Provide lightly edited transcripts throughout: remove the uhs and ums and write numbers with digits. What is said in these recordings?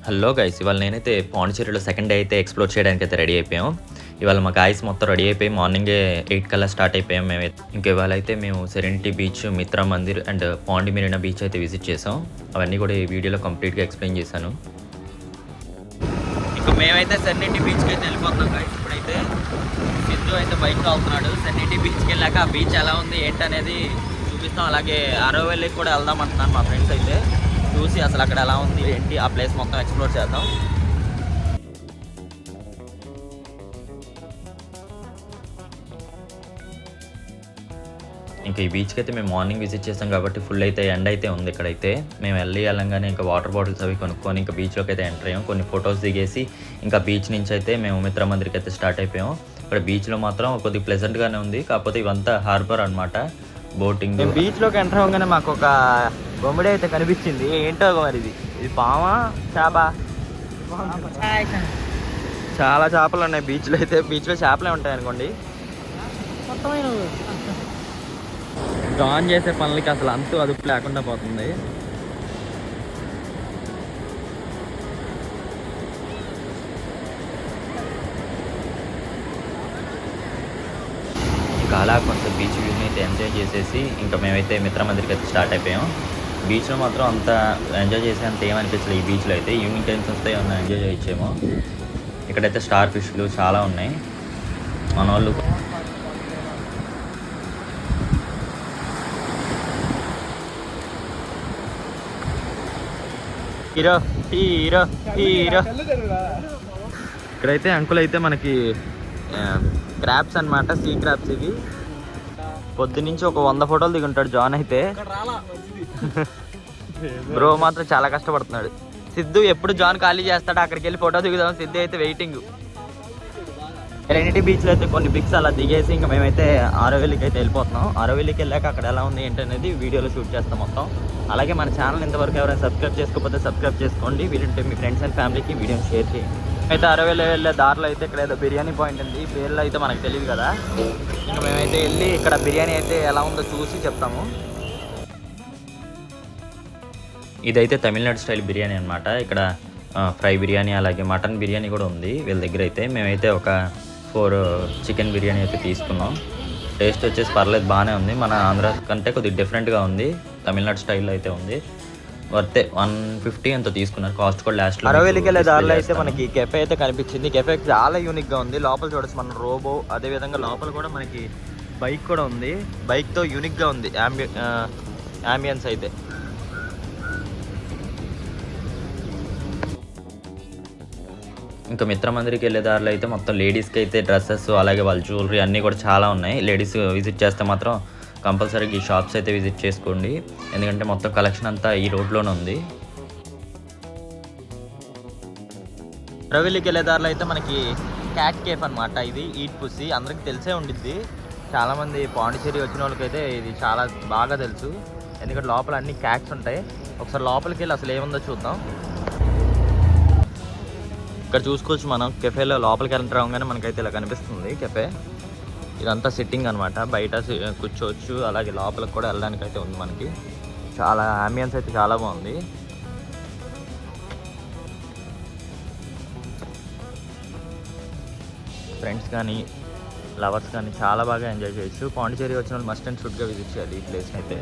Hello guys, ఇవాళ నేనైతే పాండిచ్చేరిలో second day అయితే ఎక్స్ప్లోర్ చేయడానికి అయితే రెడీ అయిపోయాం. ఇవాళ మా గాయస్ మొత్తం రెడీ అయిపోయి మార్నింగే 8 కల్లా స్టార్ట్ అయిపోయాం మేమైతే. ఇంక ఇవాళ అయితే మేము serenity beach, Mitra Mandir and Pondi Marina beach అయితే విజిట్ చేసాం. అవన్నీ కూడా ఈ వీడియోలో కంప్లీట్గా ఎక్స్ప్లెయిన్ చేశాను. ఇక మేమైతే సెరెనిటీ బీచ్కి అయితే వెళ్ళిపోతున్నాం గైస్. ఇప్పుడైతే సిద్ధు అయితే బైక్ అవుతున్నాడు. సెరెనిటీ బీచ్కి వెళ్ళాక ఆ బీచ్ ఎలా ఉంది ఏంటనేది చూపిస్తాం. అలాగే అరవెల్లికి కూడా వెళ్దాం అంటున్నాను మా ఫ్రెండ్స్ అయితే. చూసి అసలు అక్కడ ఎలా ఉంది ఏంటి ఆ ప్లేస్ మొత్తం ఎక్స్ప్లోర్ చేద్దాం. ఇంకా ఈ బీచ్కి అయితే మేము మార్నింగ్ విజిట్ చేస్తాం కాబట్టి ఫుల్ అయితే ఎండ్ అయితే ఉంది. ఇక్కడైతే మేము వెళ్ళగానే ఇంకా వాటర్ బాటిల్స్ అవి కొనుక్కొని ఇంకా బీచ్లోకి అయితే ఎంటర్ అయ్యాం. కొన్ని ఫొటోస్ దిగేసి ఇంకా బీచ్ నుంచి అయితే మేము మిత్రా మందిర్కి అయితే స్టార్ట్ అయిపోయాం. ఇక్కడ బీచ్లో మాత్రం కొద్దిగా ప్లెజెంట్గానే ఉంది. కాకపోతే ఇవంతా హార్బర్ అనమాట, బోటింగ్. బీచ్లోకి ఎంటర్ అవ్వగానే మాకు ఒక బొమ్మిడి అయితే కనిపించింది. ఏంటో మరి ఇది పామా చేప? చాలా చేపలు ఉన్నాయి బీచ్లో అయితే. బీచ్లో చేపలే ఉంటాయి అనుకోండి. డాన్ చేసే పనులకి అసలు అంతు అదుపు లేకుండా పోతుంది. ఇంకా అలా కొంచెం బీచ్ వ్యూని అయితే ఎంజాయ్ చేసేసి ఇంకా మేమైతే మిత్రా మందిర్కి అయితే స్టార్ట్ అయిపోయాం. బీచ్లో మాత్రం అంత ఎంజాయ్ చేసే అంత ఏమనిపించలేదు. ఈ బీచ్లో అయితే ఈవినింగ్ టైమ్స్ వస్తే ఏమన్నా ఎంజాయ్ చేయొచ్చేమో. ఇక్కడైతే స్టార్ ఫిష్లు చాలా ఉన్నాయి. మన వాళ్ళు హీరో హీరో హీరో. ఇక్కడైతే అంకుల్ అయితే మనకి క్రాబ్స్ అనమాట, సీ క్రాబ్స్ ఇవి. పొద్దునుంచి ఒక 100 ఫోటోలు దిగుంటాడు జాన్ అయితే. బ్రో మాత్రం చాలా కష్టపడుతున్నాడు. సిద్ధు ఎప్పుడు జాన్ ఖాళీ చేస్తాడు అక్కడికి వెళ్ళి ఫోటో దిగుదాం. సిద్ధు అయితే వెయిటింగ్. సెరెనిటీ బీచ్లో అయితే కొన్ని పిక్స్ అలా దిగేసి ఇంకా మేమైతే ఆరోవెల్లికి అయితే వెళ్ళిపోతున్నాం. ఆరోవెల్లికి వెళ్ళాక అక్కడ ఎలా ఉంది ఏంటనేది వీడియోలో షూట్ చేస్తాం మొత్తం. అలాగే మన ఛానల్ ఇంతవరకు ఎవరైనా సబ్స్క్రైబ్ చేసుకోకపోతే సబ్స్క్రైబ్ చేసుకోండి. వీలుంటే మీ ఫ్రెండ్స్ అండ్ ఫ్యామిలీకి వీడియోని షేర్ చేయండి. అయితే ఆరోవెల్లి వెళ్ళే దారిలో అయితే ఇక్కడ ఏదో బిర్యానీ పాయింట్ ఉంది. ఈ పేర్లు అయితే మనకు తెలియదు కదా. ఇంకా మేమైతే వెళ్ళి ఇక్కడ బిర్యానీ అయితే ఎలా ఉందో చూసి చెప్తాము. ఇదైతే తమిళనాడు స్టైల్ బిర్యానీ అనమాట. ఇక్కడ ఫ్రై బిర్యానీ అలాగే మటన్ బిర్యానీ కూడా ఉంది వీళ్ళ దగ్గర అయితే. మేమైతే ఒక 4 చికెన్ బిర్యానీ అయితే తీసుకున్నాం. టేస్ట్ వచ్చేసి పర్లేదు, బాగానే ఉంది. మన ఆంధ్ర కంటే కొద్దిగా డిఫరెంట్గా ఉంది. తమిళనాడు స్టైల్లో అయితే ఉంది. వర్తే 150 ఎంతో తీసుకున్నారు. కాస్ట్ కూడా లాస్ట్లో. అరవెల్లికి వెళ్ళే దారిలో అయితే మనకి కెఫే అయితే కనిపించింది. కెఫే చాలా యూనిక్గా ఉంది. లోపల చూడొచ్చు మన రోబో. అదేవిధంగా లోపల కూడా మనకి బైక్ కూడా ఉంది. బైక్తో యూనిక్గా ఉంది యాంబియన్స్ అయితే. ఇంకా మిత్ర మందిరికి వెళ్ళే దారిలో అయితే మొత్తం లేడీస్కి అయితే డ్రెస్సెస్ అలాగే వాళ్ళ జ్యువెలరీ అన్నీ కూడా చాలా ఉన్నాయి. లేడీస్ విజిట్ చేస్తే మాత్రం కంపల్సరీగా ఈ షాప్స్ అయితే విజిట్ చేసుకోండి. ఎందుకంటే మొత్తం కలెక్షన్ అంతా ఈ రోడ్లోనే ఉంది. అరవెల్లికి వెళ్ళే దారిలో అయితే మనకి క్యాట్ కేఫ్ అనమాట. ఇది ఈట్ పుసి అందరికి తెలిసే ఉండిద్ది. చాలామంది పాండిచ్చేరి వచ్చిన వాళ్ళకైతే ఇది చాలా బాగా తెలుసు. ఎందుకంటే లోపల అన్ని క్యాట్స్ ఉంటాయి. ఒకసారి లోపలికి వెళ్ళి అసలు ఏముందో చూద్దాం. ఇక్కడ చూసుకోవచ్చు మనం కెఫేలో లోపలికి ఎంటర్ అవ్వగానే మనకైతే ఇలా కనిపిస్తుంది కెఫే. ఇదంతా సిట్టింగ్ అనమాట. బయట కూర్చోవచ్చు. అలాగే లోపలికి కూడా వెళ్ళడానికి అయితే ఉంది మనకి. చాలా అంబియన్స్ అయితే చాలా బాగుంది. ఫ్రెండ్స్ కానీ లవర్స్ కానీ చాలా బాగా ఎంజాయ్ చేయొచ్చు. పాండిచ్చేరి వచ్చిన వాళ్ళు మస్ట్ అండ్ షుడ్గా విజిట్ చేయాలి ఈ ప్లేస్ని అయితే.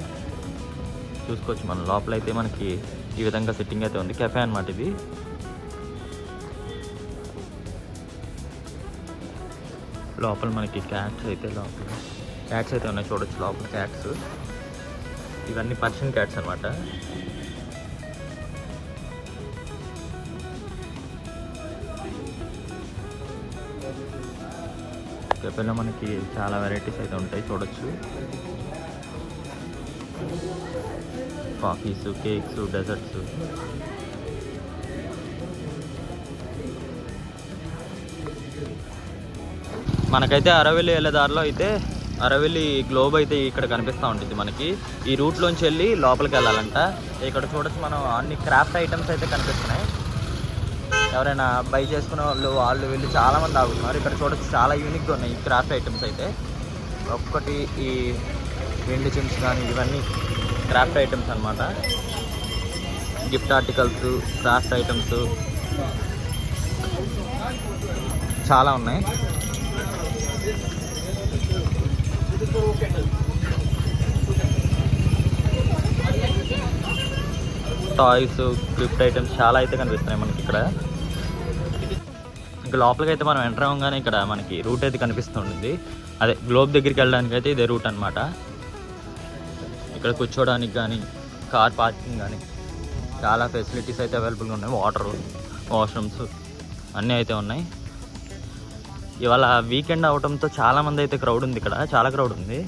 చూసుకోవచ్చు మనం లోపల అయితే మనకి ఈ విధంగా సిట్టింగ్ అయితే ఉంది. కెఫే అనమాట ఇది. లోపల మనకి క్యాట్స్ అయితే ఉన్నాయి చూడొచ్చు. లోపల క్యాట్స్ ఇవన్నీ పర్షియన్ క్యాట్స్ అనమాట. కెఫేలో మనకి చాలా వెరైటీస్ అయితే ఉంటాయి చూడొచ్చు. Coffees, cakes, desserts. మనకైతే అరవెల్లి వెళ్ళే దారిలో అయితే అరవెల్లి గ్లోబ్ అయితే ఇక్కడ కనిపిస్తూ ఉంటుంది మనకి. ఈ రూట్లోంచి వెళ్ళి లోపలికి వెళ్ళాలంట. ఇక్కడ చూడొచ్చు మనం అన్ని క్రాఫ్ట్ ఐటమ్స్ అయితే కనిపిస్తున్నాయి. ఎవరైనా బై చేసుకునే వాళ్ళు వెళ్ళి చాలామంది ఆగుతున్నారు. ఇక్కడ చూడొచ్చు చాలా యూనిక్గా ఉన్నాయి ఈ క్రాఫ్ట్ ఐటమ్స్ అయితే. ఒక్కటి ఈ వెండి చిమ్స్ కానీ ఇవన్నీ క్రాఫ్ట్ ఐటమ్స్ అనమాట. గిఫ్ట్ ఆర్టికల్స్, క్రాఫ్ట్ ఐటమ్స్, చాలా ఉన్నాయి. టాయ్స్, గిఫ్ట్ ఐటమ్స్ చాలా అయితే కనిపిస్తున్నాయి మనకి ఇక్కడ. ఇంకా లోపలికి అయితే మనం ఎంటర్ అవ్వగానే ఇక్కడ మనకి రూట్ అయితే కనిపిస్తుంది. అదే గ్లోబ్ దగ్గరికి వెళ్ళడానికి అయితే ఇదే రూట్ అనమాట. ఇక్కడ కూర్చోడానికి కానీ కార్ పార్కింగ్ కానీ చాలా ఫెసిలిటీస్ అయితే అవైలబుల్గా ఉన్నాయి. వాటర్, వాష్రూమ్స్ అన్నీ అయితే ఉన్నాయి. ఇవాళ వీకెండ్ అవడంతో చాలామంది అయితే క్రౌడ్ ఉంది ఇక్కడ, చాలా క్రౌడ్ ఉంది.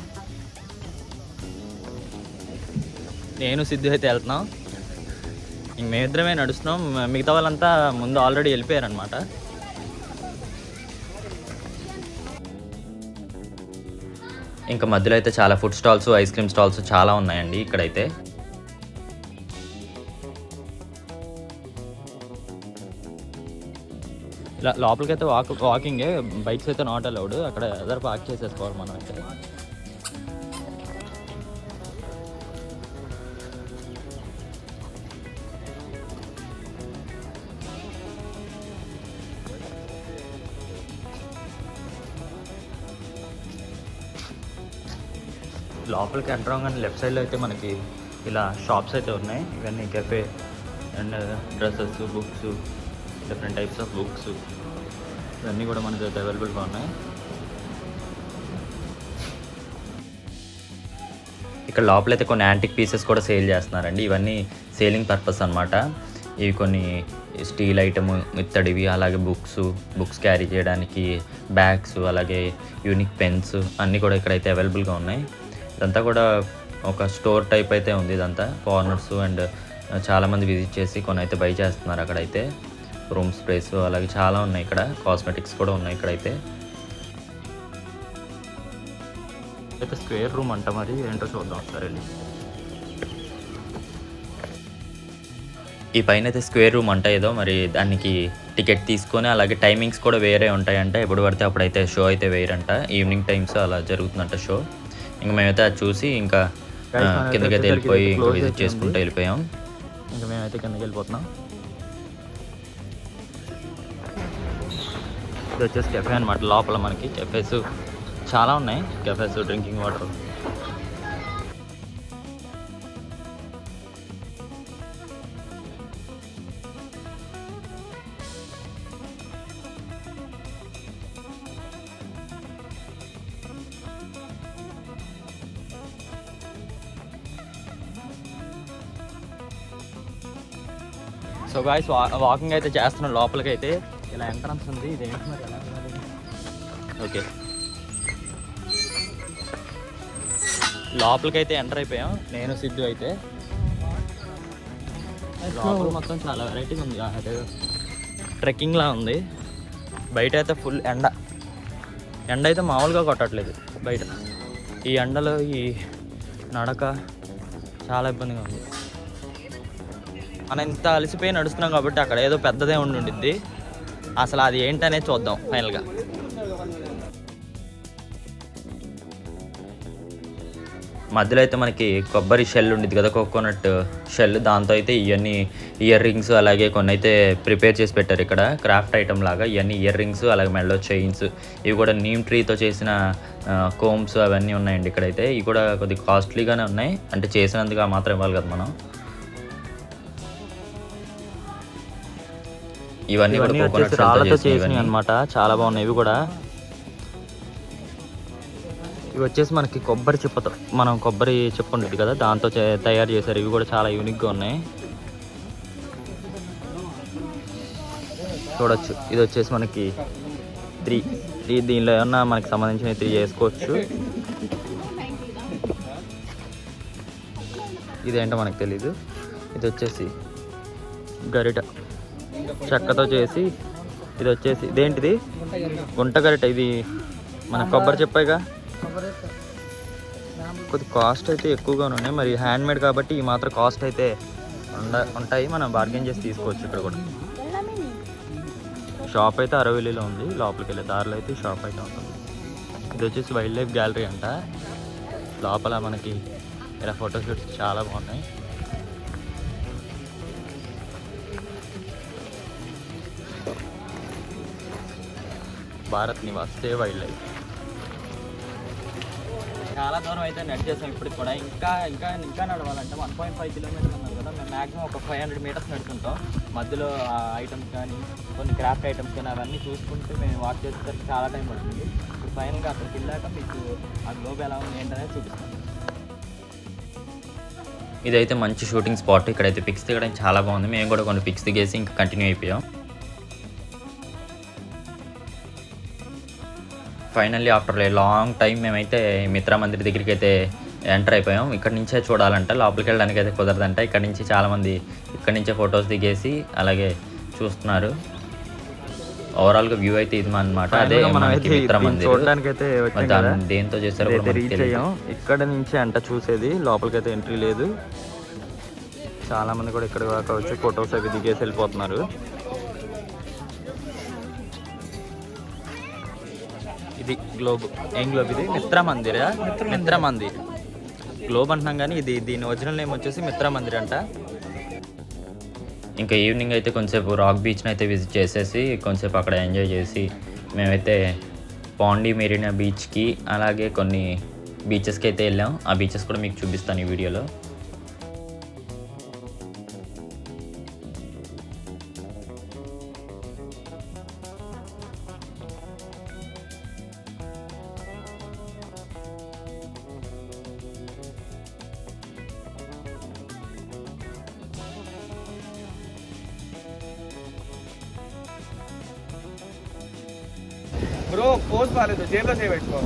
నేను సిద్ధు అయితే వెళ్తున్నాం. ఇంక మేమిద్దరమే నడుస్తున్నాం, మిగతా వాళ్ళంతా ముందు ఆల్రెడీ వెళ్ళిపోయారనమాట. ఇంకా మధ్యలో అయితే చాలా food stalls, ice cream stalls చాలా ఉన్నాయండి ఇక్కడైతే. ఇలా లోపలికి అయితే వాకింగే, బైక్స్ అయితే నాట్ అలౌడ్. అక్కడ ఎదర్ పార్క్ చేసేసుకోవాలి మనం అయితే. లోపలికి ఎంటర్ అవ్వగానే లెఫ్ట్ సైడ్లో అయితే మనకి ఇలా షాప్స్ అయితే ఉన్నాయి. ఇవన్నీ cafe and dresses, books, different types of books ఇవన్నీ కూడా మనకి అయితే అవైలబుల్గా ఉన్నాయి. ఇక్కడ లోపలైతే కొన్ని యాంటిక్ పీసెస్ కూడా సేల్ చేస్తున్నారండి. ఇవన్నీ సేలింగ్ పర్పస్ అనమాట. ఇవి కొన్ని స్టీల్ ఐటమ్, ఇత్తడివి, అలాగే బుక్స్ క్యారీ చేయడానికి బ్యాగ్స్, అలాగే యూనిక్ పెన్స్ అన్నీ కూడా ఇక్కడైతే అవైలబుల్గా ఉన్నాయి. ఇదంతా కూడా ఒక స్టోర్ టైప్ అయితే ఉంది. ఇదంతా కార్నర్స్ అండ్ చాలామంది విజిట్ చేసి కొన్ని అయితే బై చేస్తున్నారు. అక్కడైతే రూమ్ స్ప్రేస్ అలాగే చాలా ఉన్నాయి. ఇక్కడ కాస్మెటిక్స్ కూడా ఉన్నాయి. ఇక్కడైతే అయితే స్క్వేర్ రూమ్ అంట, మరి ఏంటో చూద్దాం ఒకసారి వెళ్ళి. ఈ పైన అయితే స్క్వేర్ రూమ్ అంట ఏదో, మరి దానికి టికెట్ తీసుకొని అలాగే టైమింగ్స్ కూడా వేరే ఉంటాయంట. ఎప్పుడు పడితే అప్పుడైతే షో అయితే వేయరంట. ఈవినింగ్ టైమ్స్ అలా జరుగుతుందంట షో. ఇంకా మేమైతే అది చూసి ఇంకా కిందకైతే వెళ్ళిపోయి ఇంకా విజిట్ చేసుకుంటూ వెళ్ళిపోయాం. ఇంకా మేమైతే కిందకి వెళ్ళిపోతున్నాం. ఇది వచ్చేసి కెఫే అనమాట. లోపల మనకి కెఫేస్ చాలా ఉన్నాయి. Cafes, drinking water. So guys walking అయితే చేస్తున్నాం. లోపలికి అయితే ఇలా ఎంట్రన్స్ ఉంది. ఇదేంటి మరి ఎలా ఓకే, లోపలికి అయితే ఎంటర్ అయిపోయాం నేను, సిద్ధు అయితే. లోపల మొత్తం చాలా వెరైటీగా ఉంది. అదే ట్రెక్కింగ్లా ఉంది. బయట అయితే ఫుల్ ఎండ అయితే మామూలుగా కొట్టట్లేదు బయట. ఈ ఎండలో ఈ నడక చాలా ఇబ్బందిగా ఉంది. మనం ఇంత అలసిపోయి నడుస్తున్నాం కాబట్టి అక్కడ ఏదో పెద్దదే ఉండిద్ది. అసలు అది ఏంటనేది చూద్దాం ఫైనల్గా. మధ్యలో అయితే మనకి కొబ్బరి షెల్ ఉండిద్ది కదా, కోకోనట్ షెల్. దాంతో అయితే ఇవన్నీ ఇయర్ రింగ్స్ అలాగే కొన్ని అయితే ప్రిపేర్ చేసి పెట్టారు ఇక్కడ, క్రాఫ్ట్ ఐటమ్ లాగా. ఇవన్నీ ఇయర్ రింగ్స్ అలాగే మెడలో చైన్స్, ఇవి కూడా నీమ్ ట్రీతో చేసిన కోమ్స్ అవన్నీ ఉన్నాయండి ఇక్కడైతే. ఇవి కూడా కొద్దిగా కాస్ట్లీగానే ఉన్నాయి, అంటే చేసినందుకు మాత్రం ఇవ్వాలి కదా మనం. ఇవన్నీ కూడా కోకోనట్ రాళ్ళతో చేసినవి అనమాట, చాలా బాగున్నాయి. ఇవి కూడా ఇవి వచ్చేసి మనకి కొబ్బరి చిప్పతో, మనం కొబ్బరి చిప్ప ఉంటుంది కదా దాంతో తయారు చేశారు. ఇవి కూడా చాలా యూనిక్గా ఉన్నాయి, చూడొచ్చు. ఇది వచ్చేసి మనకి 3 దీనిలో ఏమన్నా మనకి సంబంధించిన 3 చేసుకోవచ్చు. ఇదేంటో మనకు తెలీదు. ఇది వచ్చేసి గరిట చెక్కతో చేసి, ఇది వచ్చేసి ఇదేంటిది గుంట గరిట. ఇది మన కొబ్బరి చెప్పాయిగా, కొద్ది కాస్ట్ అయితే ఎక్కువగానే ఉన్నాయి. మరి హ్యాండ్మేడ్ కాబట్టి ఈ మాత్రం కాస్ట్ అయితే ఉంటాయి, మనం బార్గెన్ చేసి తీసుకోవచ్చు. ఇక్కడ కూడా షాప్ అయితే అరవెల్లిలో ఉంది. లోపలికి వెళ్ళే దారిలో అయితే షాప్ అయితే ఉంటుంది. ఇది వచ్చేసి వైల్డ్ లైఫ్ గ్యాలరీ అంట. లోపల మనకి ఇలా ఫోటోషూట్స్ చాలా బాగున్నాయి. Bharat Nivas save wild life. చాలా దూరం అయితే నడిచేసాం ఇప్పుడు కూడా. ఇంకా ఇంకా ఇంకా నడవాలంటే 1.5 కిలోమీటర్స్ ఉన్నారు కదా. మేము మ్యాక్సిమం ఒక 500 మీటర్స్ నడుచుకుంటాం. మధ్యలో ఐటమ్స్ కానీ కొన్ని క్రాఫ్ట్ ఐటమ్స్ కానీ అవన్నీ చూసుకుంటూ మేము వాక్ చేసేసరికి చాలా టైం పడుతుంది. ఇప్పుడు ఫైనల్గా అక్కడికి వెళ్ళాక మీకు ఆ గ్లోబ్ ఎలా ఉంది ఏంటనేది చూపిస్తాను. ఇదైతే మంచి షూటింగ్ స్పాట్. ఇక్కడైతే పిక్స్ దిగడం చాలా బాగుంది. మేము కూడా కొన్ని పిక్స్ దిగేసి ఇంకా కంటిన్యూ అయిపోయాం. Finally after a long time మేమైతే మిత్రా మందిర్ దగ్గరికి అయితే ఎంటర్ అయిపోయాం. ఇక్కడ నుంచే చూడాలంట, లోపలికి వెళ్ళడానికి అయితే కుదరదంట. ఇక్కడ నుంచి చాలామంది ఇక్కడ నుంచే ఫొటోస్ దిగేసి అలాగే చూస్తున్నారు. ఓవరాల్గా వ్యూ అయితే ఇది అనమాట. అదే మనకి మిత్రా మందిర్. చూడడానికి అయితే దేంతో చేస్తారో ఇక్కడ నుంచే అంట చూసేది, లోపలికి అయితే ఎంట్రీ లేదు. చాలా మంది కూడా ఇక్కడ దాకా వచ్చి ఫొటోస్ అవి దిగేసి వెళ్ళిపోతున్నారు. ఇది గ్లోబ్. ఏం గ్లోబ్ ఇది? మిత్రా మందిర్. మిత్రా మందిర్ గ్లోబ్ అంటున్నాం కానీ దీని ఒరిజినల్ నేమ్ వచ్చేసి మిత్రా మందిర్ అంట. ఇంకా ఈవినింగ్ అయితే కొంచెంసేపు రాక్ బీచ్ని అయితే విజిట్ చేసేసి కొంచెంసేపు అక్కడ ఎంజాయ్ చేసి మేమైతే పాండి మెరీనా బీచ్కి అలాగే కొన్ని బీచెస్కి అయితే వెళ్ళాం. ఆ బీచెస్ కూడా మీకు చూపిస్తాను ఈ వీడియోలో. బ్రో పోజ్ బాలేదు, జేబులో చేయబెట్టుకో.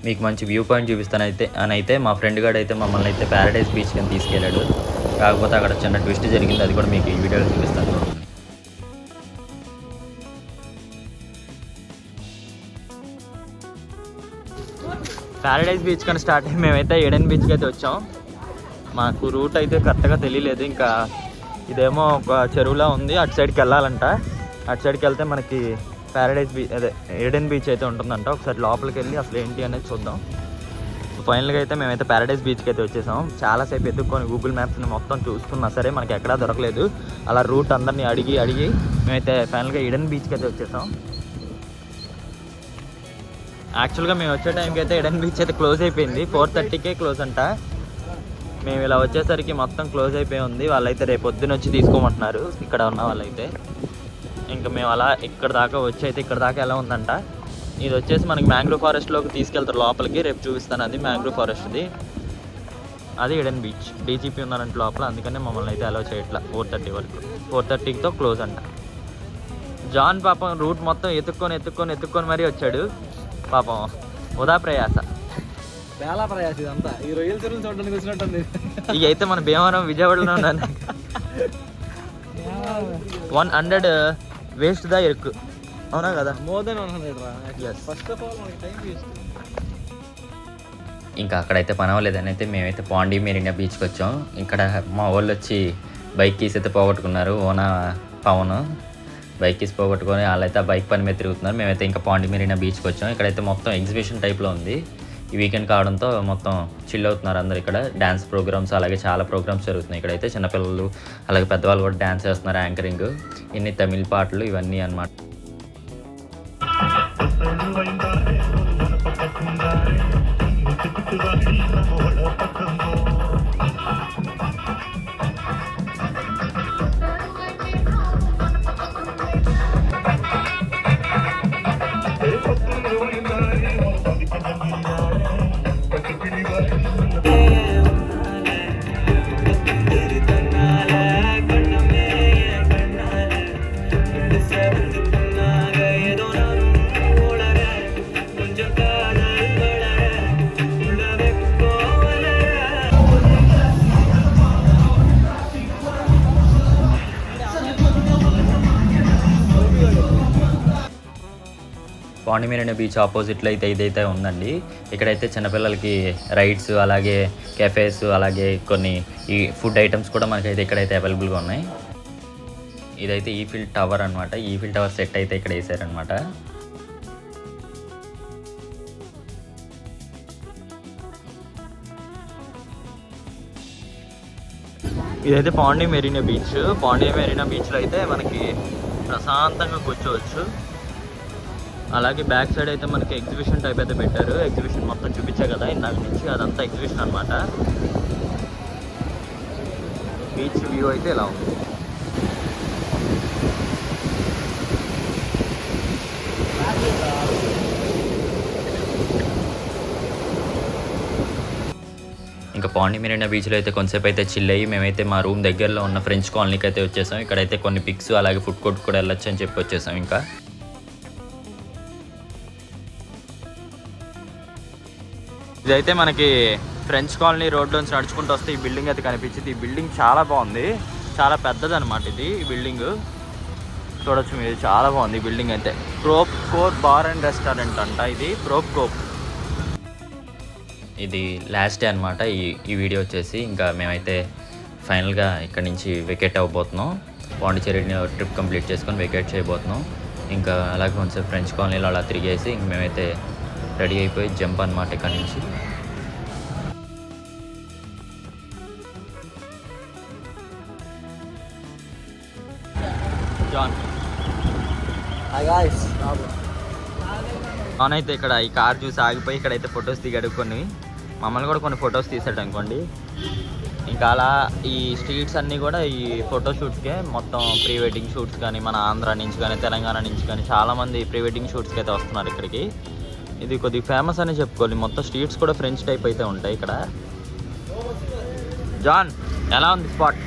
మీకు మంచి వ్యూ పాయింట్ చూపిస్తాను అయితే మా ఫ్రెండ్ గారు అయితే మమ్మల్ని అయితే ప్యారడైజ్ బీచ్ కింద తీసుకెళ్ళాడు. కాకపోతే అక్కడ చిన్న ట్విస్ట్ జరిగింది, అది కూడా మీకు ఈ వీడియోలో చూపిస్తాను. ప్యారడైజ్ బీచ్ కానీ స్టార్ట్ అయ్యి మేమైతే ఏడెన్ బీచ్కి అయితే వచ్చాం. మాకు రూట్ అయితే కరెక్ట్గా తెలియలేదు. ఇంకా ఇదేమో ఒక చెరువులా ఉంది, అటు సైడ్కి వెళ్ళాలంట. అటు సైడ్కి వెళ్తే మనకి ప్యారడైజ్ బీచ్ అదే ఏడెన్ బీచ్ అయితే ఉంటుందంట. ఒకసారి లోపలికి వెళ్ళి అసలు ఏంటి అనేది చూద్దాం. ఫైనల్గా అయితే మేమైతే ప్యారడైజ్ బీచ్కి అయితే వచ్చేసాం. చాలాసేపు ఎత్తుక్కొని గూగుల్ మ్యాప్స్ని మొత్తం చూసుకున్నా సరే మనకి ఎక్కడా దొరకలేదు. అలా రూట్ అందరినీ అడిగి మేమైతే ఫైనల్గా ఏడెన్ బీచ్కి అయితే వచ్చేసాం. యాక్చువల్గా మేము వచ్చే టైంకి అయితే ఏడెన్ బీచ్ అయితే క్లోజ్ అయిపోయింది. 4:30కే క్లోజ్ అంట. మేము ఇలా వచ్చేసరికి మొత్తం క్లోజ్ అయిపోయి ఉంది. వాళ్ళైతే రేపు పొద్దున్న వచ్చి తీసుకోమంటున్నారు ఇక్కడ ఉన్న వాళ్ళైతే. ఇంకా మేము అలా ఇక్కడ దాకా వచ్చి అయితే ఇక్కడ దాకా ఎలా ఉందంట. ఇది వచ్చేసి మనకి మ్యాంగ్రూవ్ ఫారెస్ట్లోకి తీసుకెళ్తారు లోపలికి. రేపు చూపిస్తాను. అది మ్యాంగ్రూవ్ ఫారెస్ట్ది. అది ఏడెన్ బీచ్. డీజీపీ ఉన్నారంటే లోపల, అందుకనే మమ్మల్ని అయితే అలౌ చేయట్లా 4:30 వరకు. 4:30తో క్లోజ్ అంట. జాన్ పాపం రూట్ మొత్తం ఎత్తుక్కొని మరీ వచ్చాడు పాపం. ఉదా ప్రయాస చాలా ప్రయాస ఇదంతా. ఈ రొయ్యల చెరువులు చూడడానికి వచ్చినట్టుంది. ఇక అయితే మన భీమవరం విజయవాడలో ఉన్నాను. 100 వేస్ట్ దా ఇరుక్కు, అవునా కదా? మోర్ దెన్ 100 రా. Yes. ఫస్ట్ ఆఫ్ ఆల్ మనకి టైం వేస్ట్. ఇంకా అక్కడైతే పని అవ్వలేదని అయితే మేమైతే పాండి మెరీనా బీచ్కి వచ్చాం. ఇక్కడ మా వాళ్ళు వచ్చి బైక్ కీస్ అయితే పోగొట్టుకున్నారు. ఓనా పవన్ బైక్ కీస్ పోగొట్టుకొని వాళ్ళైతే ఆ బైక్ పని మీద తిరుగుతున్నారు. మేమైతే ఇంకా పాండి మెరీనా బీచ్కి వచ్చాం. ఇక్కడైతే మొత్తం ఎగ్జిబిషన్ టైప్లో ఉంది. ఈ వీకెండ్ కావడంతో మొత్తం చిల్ అవుతున్నారు అందరు. ఇక్కడ డ్యాన్స్ ప్రోగ్రామ్స్ అలాగే చాలా ప్రోగ్రామ్స్ జరుగుతున్నాయి. ఇక్కడైతే చిన్నపిల్లలు అలాగే పెద్దవాళ్ళు కూడా డ్యాన్స్ చేస్తున్నారు. యాంకరింగ్, ఇన్ని తమిళ పాటలు ఇవన్నీ అన్నమాట. పాండి మెరీనా బీచ్ ఆపోజిట్లో అయితే ఇదైతే ఉందండి. ఇక్కడైతే చిన్నపిల్లలకి రైడ్స్ అలాగే కెఫేస్ అలాగే కొన్ని ఈ ఫుడ్ ఐటమ్స్ కూడా మనకైతే ఇక్కడైతే అవైలబుల్గా ఉన్నాయి. ఇదైతే ఈఫిల్ టవర్ అనమాట. ఈఫిల్ టవర్ సెట్ అయితే ఇక్కడ వేసారనమాట. ఇదైతే పాండి మెరీనా బీచ్. పాండి మెరీనా బీచ్లో అయితే మనకి ప్రశాంతంగా కూర్చోవచ్చు. అలాగే బ్యాక్ సైడ్ అయితే మనకి ఎగ్జిబిషన్ టైప్ అయితే పెట్టారు. ఎగ్జిబిషన్ మొత్తం చూపించా కదా ఇందాక నుంచి, అదంతా ఎగ్జిబిషన్ అనమాట. బీచ్ వ్యూ అయితే ఇలా ఉంది. ఇంకా పాండి మెరీనా బీచ్లో అయితే కొంతసేపు అయితే చిల్ అయ్యి మేమైతే మా రూమ్ దగ్గరలో ఉన్న ఫ్రెంచ్ కాలనీకి అయితే వచ్చేసాం. ఇక్కడైతే కొన్ని పిక్స్ అలాగే ఫుడ్ కోర్ట్ కూడా వెళ్ళొచ్చు అని చెప్పి వచ్చేసాం. ఇంకా ఇదైతే మనకి ఫ్రెంచ్ కాలనీ రోడ్లోంచి నడుచుకుంటూ వస్తే ఈ బిల్డింగ్ అయితే కనిపించింది. ఈ బిల్డింగ్ చాలా బాగుంది, చాలా పెద్దది అనమాట. ఇది ఈ బిల్డింగ్ చూడొచ్చు మీరు, చాలా బాగుంది ఈ బిల్డింగ్ అయితే. Prop core bar and restaurant అంట ఇది, ప్రోప్ కోప్. ఇది లాస్ట్ డే అనమాట ఈ వీడియో వచ్చేసి. ఇంకా మేమైతే ఫైనల్గా ఇక్కడ నుంచి వెకేట్ అవ్వబోతున్నాం. పాండిచేరిని ట్రిప్ కంప్లీట్ చేసుకొని వెకేట్ చేయబోతున్నాం. ఇంకా అలాగే కొంచెం ఫ్రెంచ్ కాలనీలో అలా తిరిగేసి ఇంక మేమైతే రెడీ అయిపోయి జంప్ అనమాట ఇక్కడ నుంచి. John hi guys. జాన్ అయితే ఇక్కడ ఈ కార్ చూసి ఆగిపోయి ఇక్కడైతే ఫొటోస్ దిగాడు. కొన్ని మమ్మల్ని కూడా కొన్ని ఫొటోస్ తీసాడు అనుకోండి. ఇంకా అలా ఈ స్ట్రీట్స్ అన్నీ కూడా ఈ ఫోటో షూట్స్కే మొత్తం ప్రీ వెడ్డింగ్ షూట్స్ కానీ మన ఆంధ్ర నుంచి కానీ తెలంగాణ నుంచి కానీ చాలామంది ప్రీ వెడ్డింగ్ షూట్స్కి అయితే వస్తున్నారు ఇక్కడికి. ఇది కొద్దిగా ఫేమస్ అని చెప్పుకోవాలి. మొత్తం స్ట్రీట్స్ కూడా ఫ్రెంచ్ టైప్ అయితే ఉంటాయి ఇక్కడ. జాన్ ఎలా ఉంది స్పాట్?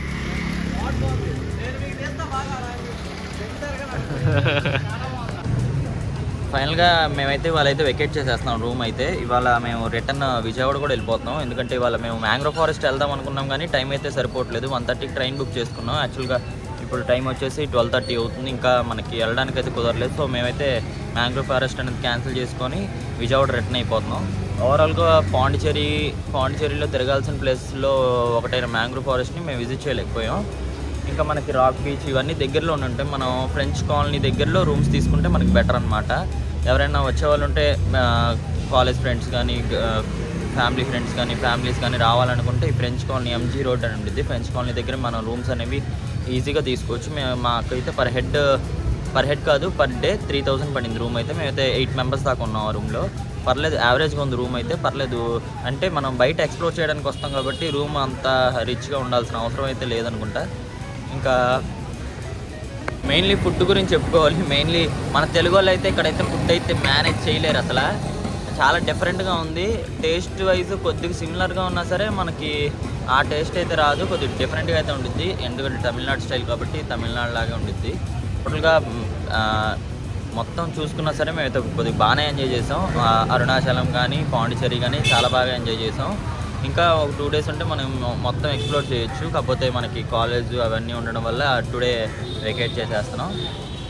ఫైనల్గా మేమైతే వాళ్ళైతే వెకేట్ చేసేస్తున్నాం రూమ్ అయితే. ఇవాళ మేము రిటర్న్ విజయవాడ కూడా వెళ్ళిపోతున్నాం. ఎందుకంటే ఇవాళ మేము మ్యాంగ్రోవ్ ఫారెస్ట్ వెళ్దాం అనుకున్నాం కానీ టైం అయితే సరిపోవట్లేదు. 1:30కి ట్రైన్ బుక్ చేసుకున్నాం. యాక్చువల్గా ఇప్పుడు టైం వచ్చేసి 12:30 అవుతుంది. ఇంకా మనకి వెళ్ళడానికి అయితే కుదరలేదు. సో మేమైతే మ్యాంగ్రోవ్ ఫారెస్ట్ అనేది క్యాన్సిల్ చేసుకొని విజయవాడ రిటర్న్ అయిపోతున్నాం. ఓవరాల్గా పాండిచేరిలో తిరగాల్సిన ప్లేస్లో ఒకటైన మ్యాంగ్రోవ్ ఫారెస్ట్ని మేము విజిట్ చేయలేకపోయాం. ఇంకా మనకి రాక్ బీచ్ ఇవన్నీ దగ్గరలో ఉంటే మనం ఫ్రెంచ్ కాలనీ దగ్గరలో రూమ్స్ తీసుకుంటే మనకి బెటర్ అనమాట. ఎవరైనా వచ్చేవాళ్ళు ఉంటే కాలేజ్ ఫ్రెండ్స్ కానీ ఫ్యామిలీ ఫ్రెండ్స్ కానీ ఫ్యామిలీస్ కానీ రావాలనుకుంటే ఈ ఫ్రెంచ్ కాలనీ ఎంజీ రోడ్ అని ఉంటుంది. ఫ్రెంచ్ కాలనీ దగ్గర మనం రూమ్స్ అనేవి ఈజీగా తీసుకోవచ్చు. మాకైతే పర్ హెడ్ కాదు పర్ డే 3000 పడింది రూమ్ అయితే. మేమైతే 8 మెంబర్స్ దాకా ఉన్నాం ఆ రూమ్లో. పర్లేదు, యావరేజ్గా ఉంది రూమ్ అయితే, పర్లేదు. అంటే మనం బయట ఎక్స్ప్లోర్ చేయడానికి వస్తాం కాబట్టి రూమ్ అంత రిచ్గా ఉండాల్సిన అవసరం అయితే లేదనుకుంటా. ఇంకా మెయిన్లీ ఫుడ్ గురించి చెప్పుకోవాలి. మెయిన్లీ మన తెలుగు వాళ్ళు అయితే ఇక్కడైతే ఫుడ్ అయితే మేనేజ్ చేయలేరు అసలు. చాలా డిఫరెంట్గా ఉంది. టేస్ట్ వైజ్ కొద్దిగా సిమిలర్గా ఉన్నా సరే మనకి ఆ టేస్ట్ అయితే రాదు. కొద్దిగా డిఫరెంట్గా అయితే ఉంటుంది. ఎందుకంటే తమిళనాడు స్టైల్ కాబట్టి తమిళనాడు లాగే ఉంటుంది. టోటల్గా మొత్తం చూసుకున్నా సరే మేమైతే కొద్దిగా బాగానే ఎంజాయ్ చేసాం. అరుణాచలం కానీ పాండిచేరి కానీ చాలా బాగా ఎంజాయ్ చేసాం. ఇంకా ఒక 2 days ఉంటే మనం మొత్తం ఎక్స్ప్లోర్ చేయొచ్చు. కాకపోతే మనకి కాలేజ్ అవన్నీ ఉండడం వల్ల టుడే వెకేట్ చేసేస్తున్నాం.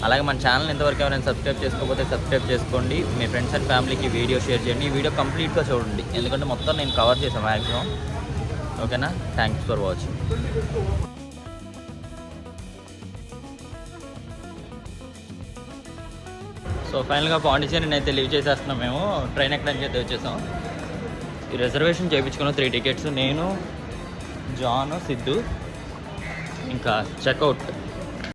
అలాగే మన ఛానల్ ఇంతవరకు ఎవరైనా సబ్స్క్రైబ్ చేసుకోకపోతే సబ్స్క్రైబ్ చేసుకోండి. మీ ఫ్రెండ్స్ అండ్ ఫ్యామిలీకి వీడియో షేర్ చేయండి. ఈ వీడియో కంప్లీట్గా చూడండి, ఎందుకంటే మొత్తం నేను కవర్ చేసాను మ్యాక్సిమం. ఓకేనా? Thanks for watching. సో ఫైనల్గా పాండిచేరిని అయితే లీవ్ చేసేస్తున్నాం. మేము ట్రైన్ ఎక్కడానికి అయితే వచ్చేసాం. ఈ రిజర్వేషన్ చేయించుకున్నాం 3 tickets. నేను, జాన్, సిద్ధు. ఇంకా చెక్అవుట్